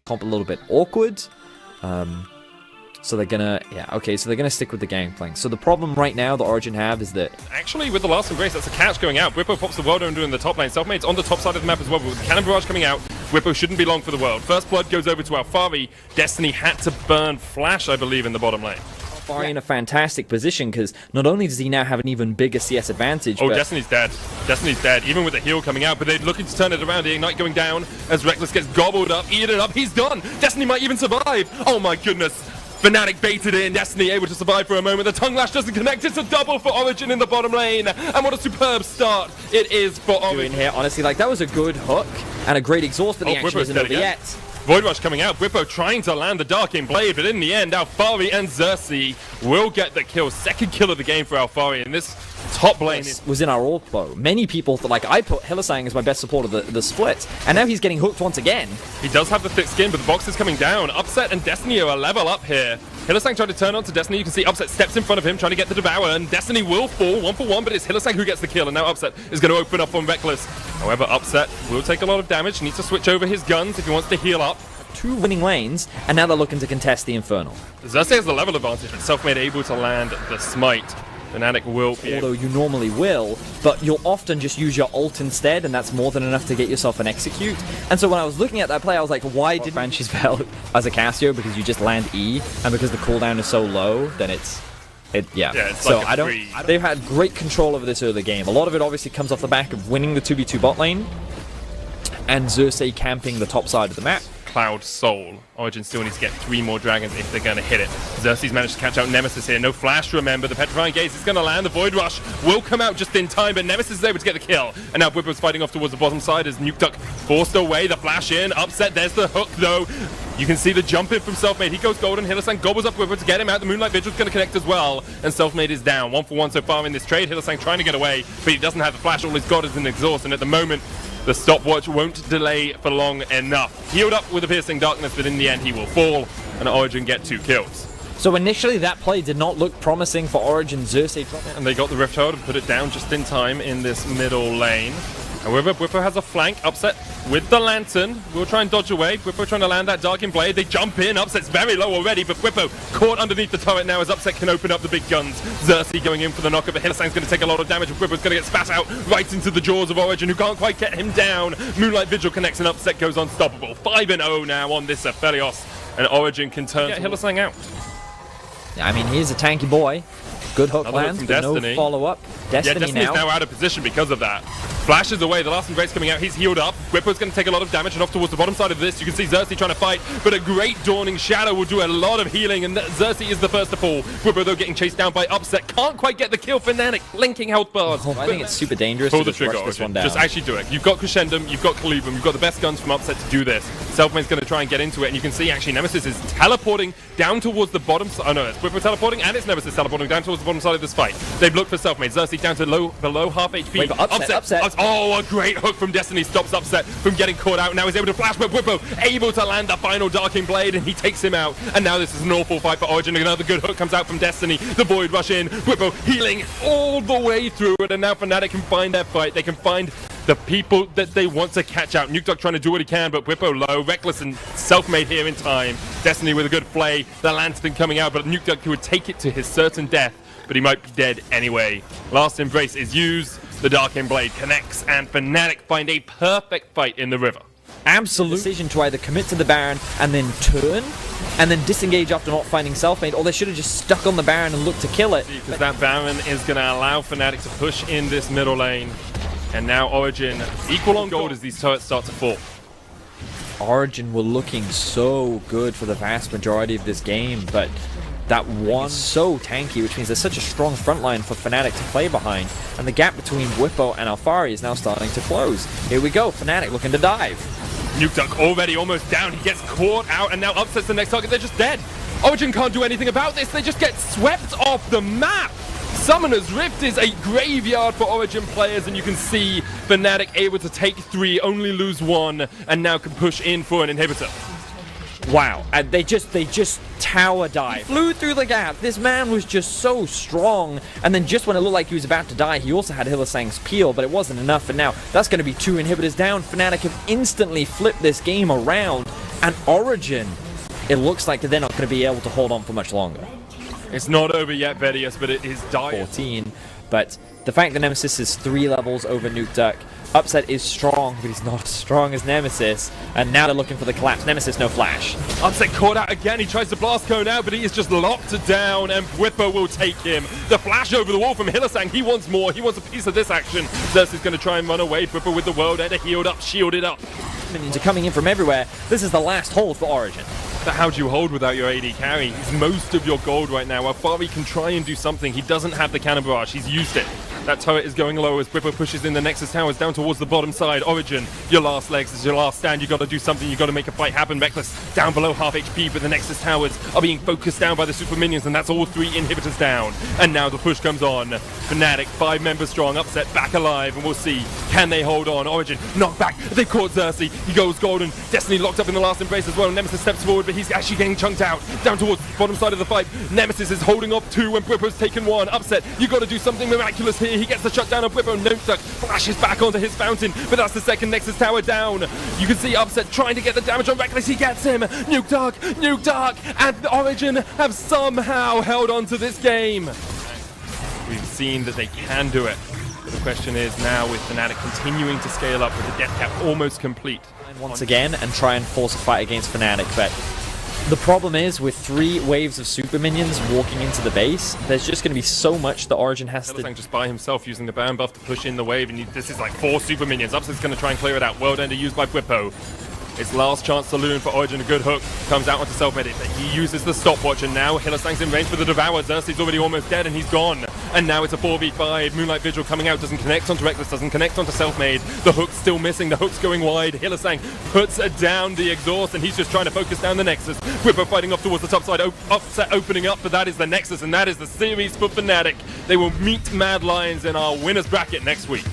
comp a little bit awkward. So they're gonna, so they're gonna stick with the Gangplank. So the problem right now that Origin have is that... Actually, with the last embrace, that's a catch going out. Whippo pops the world over in the top lane. Selfmade's on the top side of the map as well, but with the Cannon Barrage coming out, Whippo shouldn't be long for the world. First blood goes over to Alfari. Destiny had to burn Flash, I believe, in the bottom lane. Alfari in a fantastic position, because not only does he now have an even bigger CS advantage, oh, but... Destiny's dead. Destiny's dead, even with the heal coming out, but they're looking to turn it around. The Ignite going down as Reckless gets gobbled up, eaten up. He's done! Destiny might even survive! Oh my goodness! Fnatic baited in, Destiny able to survive for a moment. The Tongue Lash doesn't connect, it's a double for Origin in the bottom lane. And what a superb start it is for Origin. Here, honestly, like, that was a good hook and a great exhaust, but the action isn't over yet. Void Rush coming out, Whippo trying to land the Darking Blade, but in the end, Alfari and Xerxes will get the kill. Second kill of the game for Alfari, and this top lane was in our ult bow. Many people thought, like, I put Hylissang as my best support of the split, and now he's getting hooked once again. He does have the thick skin, but the box is coming down. Upset and Destiny are a level up here. Hylissang trying to turn on to Destiny. You can see Upset steps in front of him, trying to get the Devour, and Destiny will fall 1-for-1, but it's Hylissang who gets the kill, and now Upset is going to open up on Reckless. However, Upset will take a lot of damage, needs to switch over his guns if he wants to heal up. 2 winning lanes, and now they're looking to contest the Infernal. Xerxes has the level advantage, but Selfmade able to land the Smite. Fnatic will be although you normally will, but you'll often just use your ult instead, and that's more than enough to get yourself an execute. And so when I was looking at that play, I was like, why did Banshee's Veil as a Cassio? Because you just land E, and because the cooldown is so low, then it's so like they've had great control over this early game. A lot of it obviously comes off the back of winning the 2v2 bot lane, and Xerxes camping the top side of the map. Cloud Soul. Origin still needs to get 3 more dragons if they're going to hit it. Xerxes managed to catch out Nemesis here. No flash, remember. The Petrifying Gaze is going to land. The Void Rush will come out just in time, but Nemesis is able to get the kill. And now Whippo's fighting off towards the bottom side as Nuke Duck forced away. The flash in. Upset. There's the hook, though. You can see the jump in from Selfmade. He goes golden. Hylissang gobbles up Whippo to get him out. The Moonlight Vigil's going to connect as well. And Selfmade is down. 1-for-1 so far in this trade. Hylissang trying to get away, but he doesn't have the flash. All he's got is an exhaust. And at the moment, the stopwatch won't delay for long enough. Healed up with a Piercing Darkness, but in the end he will fall, and Origin get 2 kills. So initially that play did not look promising for Origin. Xerxes dropped it. And they got the Rift Herald and put it down just in time in this middle lane. However, Whippo has a flank. Upset with the Lantern. We'll try and dodge away. Whippo trying to land that Darking Blade. They jump in. Upset's very low already, but Whippo caught underneath the turret now as Upset can open up the big guns. Xerxes going in for the knocker, but Hylissang's going to take a lot of damage, and Whippo's going to get spat out right into the jaws of Origin, who can't quite get him down. Moonlight Vigil connects, and Upset goes unstoppable. 5-0 now on this Aphelios, and Origin can turn Hylissang out. I mean, he's a tanky boy. Good hook lands, but no follow-up. Destiny's now out of position because of that. Flashes away, the last embrace coming out, he's healed up. Whippo's going to take a lot of damage and off towards the bottom side of this. You can see Xerxes trying to fight, but a great Dawning Shadow will do a lot of healing, and Xerxes is the first to fall. Whippo, though, getting chased down by Upset. Can't quite get the kill. Fnatic linking health bars. I think it's super dangerous to just rush this one down. Just actually do it. You've got Crescendum, you've got Kalubum, you've got the best guns from Upset to do this. Selfmade's going to try and get into it, and you can see actually Nemesis is teleporting down towards the bottom side. Oh no, it's Whippo teleporting, and it's Nemesis teleporting down towards the bottom side of this fight. They've looked for Selfmade. Xerxes down to below half HP. Wait, upset. Oh, a great hook from Destiny stops Upset from getting caught out. Now he's able to flash, but Whippo able to land the final Darking Blade, and he takes him out. And now this is an awful fight for Origin. Another good hook comes out from Destiny. The Void Rush in. Whippo healing all the way through it, and now Fnatic can find their fight. They can find the people that they want to catch out. Nuke Duck trying to do what he can, but Whippo low. Reckless and Selfmade here in time. Destiny with a good play. The Lantern coming out, but Nuke Duck would take it to his certain death, but he might be dead anyway. Last embrace is used. The Darking Blade connects, and Fnatic find a perfect fight in the river. Absolute decision to either commit to the Baron and then turn, and then disengage after not finding Selfmade, or they should have just stuck on the Baron and looked to kill it. Because that Baron is going to allow Fnatic to push in this middle lane. And now Origin equal on gold as these turrets start to fall. Origin were looking so good for the vast majority of this game, but that one is so tanky, which means there's such a strong front line for Fnatic to play behind, and the gap between Whippo and Alfari is now starting to close. Here we go, Fnatic looking to dive. Nuke Duck already almost down. He gets caught out and now upsets the next target. They're just dead. Origin can't do anything about this. They just get swept off the map. Summoner's Rift is a graveyard for Origin players, and you can see Fnatic able to take 3, only lose 1, and now can push in for an inhibitor. Wow, and they just tower dive. He flew through the gap. This man was just so strong, and then just when it looked like he was about to die, he also had Hylissang's peel, but it wasn't enough, and now that's going to be 2 inhibitors down. Fnatic have instantly flipped this game around, And Origin, it looks like they're not going to be able to hold on for much longer. It's not over yet, Vedius, but it is dire. 14, but the fact that Nemesis is 3 levels over Nuke Duck, Upset is strong, but he's not as strong as Nemesis, and now they're looking for the collapse. Nemesis, no flash. Upset caught out again. He tries to blast cone out, but he is just locked down, and Whippo will take him. The flash over the wall from Hylissang. He wants more. He wants a piece of this action. Xerxes going to try and run away. Whippo with the World Ender healed up, shielded up. Minions are coming in from everywhere. This is the last hold for Origin. But how do you hold without your AD carry? He's most of your gold right now. Afari can try and do something. He doesn't have the cannon barrage. He's used it. That turret is going low as Whippo pushes in the Nexus towers down towards the bottom side. Origin, your last legs, this is your last stand. You got to do something. You got to make a fight happen. Reckless down below half HP, but the Nexus towers are being focused down by the super minions, and that's all 3 inhibitors down. And now the push comes on. Fnatic, 5 members strong, Upset back alive, and we'll see, can they hold on? Origin, knocked back. They caught Xerxes. He goes golden. Destiny locked up in the last embrace as well. Nemesis steps forward, but he's actually getting chunked out. Down towards the bottom side of the fight. Nemesis is holding up 2 and Whippo's taken 1. Upset, you got to do something miraculous here. He gets the shutdown of Whippo. Nuke Duck flashes back onto his fountain, but that's the second Nexus tower down. You can see Upset trying to get the damage on Reckless. He gets him. Nuke Duck, and Origin have somehow held on to this game. We've seen that they can do it. But the question is now, with Fnatic continuing to scale up with the death cap almost complete. Once again, and try and force a fight against Fnatic, but the problem is, with 3 waves of super minions walking into the base, there's just going to be so much that Origin has to... just by himself using the ban buff to push in the wave, and this is like 4 super minions. Upset's going to try and clear it out. World Ender used by Whippo. It's last chance saloon for Origin, a good hook. Comes out onto self-medit, but he uses the stopwatch, and now Hylissang's in range for the Devour. Xerxes already almost dead, and he's gone. And now it's a 4v5. Moonlight Vigil coming out, doesn't connect onto Reckless, doesn't connect onto Self-Made. The hook's still missing, the hook's going wide. Hylissang puts down the exhaust, and he's just trying to focus down the Nexus. Whippo fighting off towards the top side, Upset opening up, but that is the Nexus, and that is the series for Fnatic. They will meet Mad Lions in our winner's bracket next week.